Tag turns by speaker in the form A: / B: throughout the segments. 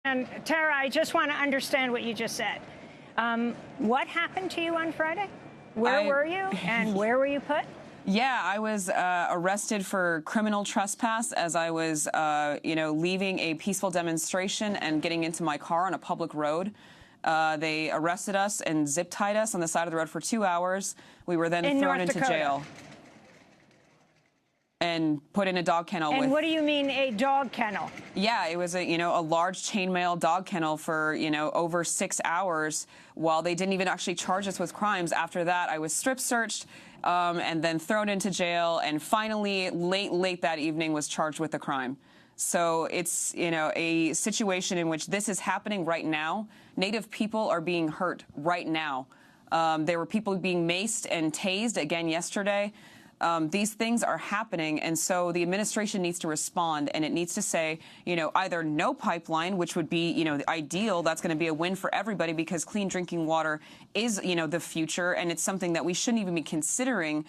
A: And Tara, I just want to understand what you just said. What happened to you on Friday? Where were you and where were you put?
B: Yeah, I was arrested for criminal trespass as I was, leaving a peaceful demonstration and getting into my car on a public road. They arrested us and zip-tied us on the side of the road for 2 hours. We were then thrown into jail and put in a dog kennel.
A: And what do you mean a dog kennel?
B: Yeah, it was a large chainmail dog kennel for, over 6 hours while they didn't even actually charge us with crimes. After that, I was strip searched and then thrown into jail. And finally, late that evening, was charged with a crime. So it's, a situation in which this is happening right now. Native people are being hurt right now. There were people being maced and tased again yesterday. These things are happening, and so the administration needs to respond, and it needs to say, either no pipeline, which would be, the ideal. That's going to be a win for everybody because clean drinking water is, the future, and it's something that we shouldn't even be considering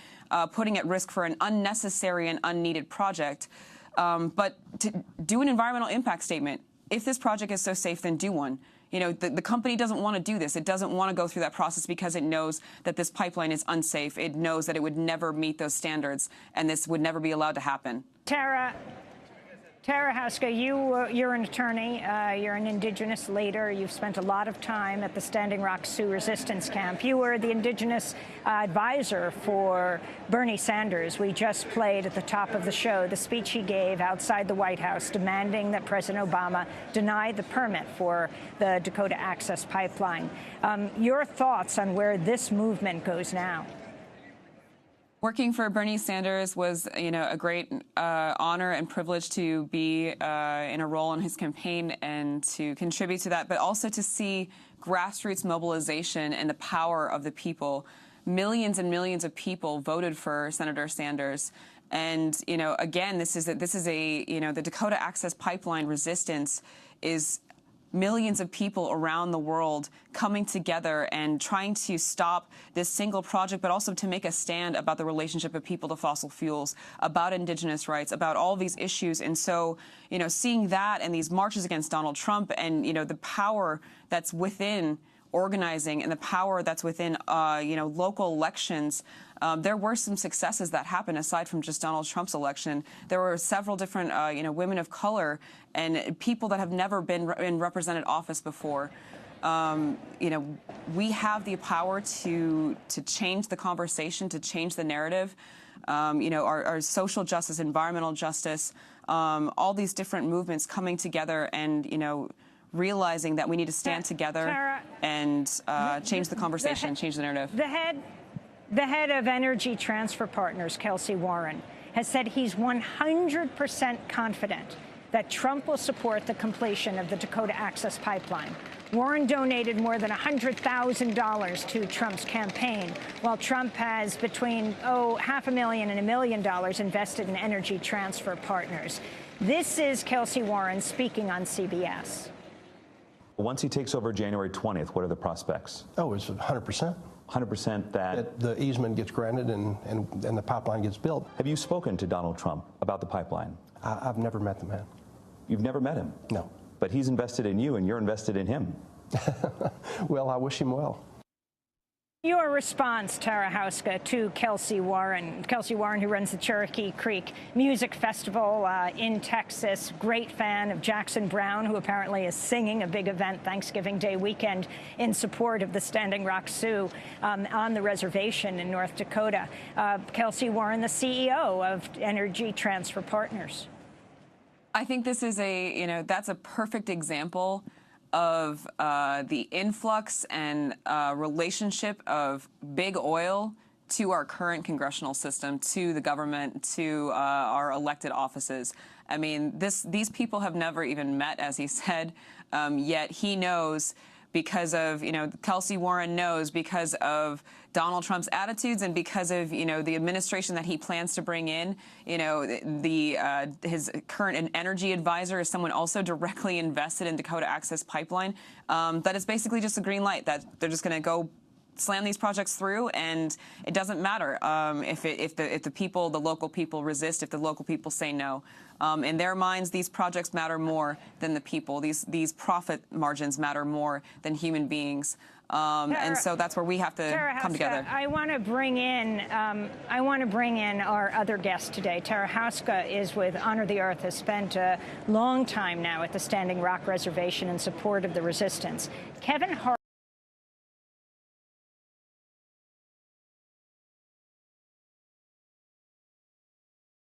B: putting at risk for an unnecessary and unneeded project. But to do an environmental impact statement. If this project is so safe, then do one. The company doesn't want to do this. It doesn't want to go through that process because it knows that this pipeline is unsafe. It knows that it would never meet those standards, and this would never be allowed to happen. Tara Houska, you're an attorney. You're an Indigenous leader. You've spent a lot of time at the Standing Rock Sioux resistance camp. You were the Indigenous advisor for Bernie Sanders. We just played at the top of the show the speech he gave outside the White House demanding that President Obama deny the permit for the Dakota Access Pipeline. Your thoughts on where this movement goes now? Working for Bernie Sanders was, a great honor and privilege to be in a role in his campaign and to contribute to that, but also to see grassroots mobilization and the power of the people. Millions and millions of people voted for Senator Sanders. And, again, this is the Dakota Access Pipeline resistance is millions of people around the world coming together and trying to stop this single project, but also to make a stand about the relationship of people to fossil fuels, about Indigenous rights, about all these issues. And so, seeing that and these marches against Donald Trump and, the power that's within organizing and the power that's within, local elections. There were some successes that happened aside from just Donald Trump's election. There were several different, women of color and people that have never been in represented office before. We have the power to change the conversation, to change the narrative. Our social justice, environmental justice, all these different movements coming together and, realizing that we need to stand together
A: Tara,
B: and change the conversation, change the narrative.
A: The head of Energy Transfer Partners, Kelsey Warren, has said he's 100% confident that Trump will support the completion of the Dakota Access Pipeline. Warren donated more than $100,000 to Trump's campaign, while Trump has between $500,000 and $1 million invested in Energy Transfer Partners. This is Kelsey Warren speaking on CBS.
C: Once he takes over January 20th, what are the prospects?
D: Oh, it's 100%.
C: 100% that
D: the easement gets granted and the pipeline gets built.
C: Have you spoken to Donald Trump about the pipeline?
D: I've never met the man.
C: You've never met him?
D: No.
C: But he's invested in you and you're invested in him.
D: Well, I wish him well.
A: Your response, Tara Houska, to Kelsey Warren. Kelsey Warren, who runs the Cherokee Creek Music Festival in Texas, great fan of Jackson Browne, who apparently is singing a big event Thanksgiving Day weekend in support of the Standing Rock Sioux on the reservation in North Dakota. Kelsey Warren, the CEO of Energy Transfer Partners.
B: I think this is that's a perfect example of the influx and relationship of big oil to our current congressional system, to the government, to our elected offices. I mean, these people have never even met, as he said, yet he knows because of, Kelsey Warren knows because of Donald Trump's attitudes and because of, the administration that he plans to bring in. His current energy advisor is someone also directly invested in Dakota Access Pipeline. That is basically just a green light that they're just going to go
E: slam these projects through, and it doesn't matter if the people, the local people resist, if the local people say no. In their minds, these projects matter more than the people. These profit margins matter more than human beings. And so that's where we have to come together.
A: I want to bring in our other guest today. Tara Houska is with Honor the Earth, has spent a long time now at the Standing Rock Reservation in support of the resistance. Kevin Hart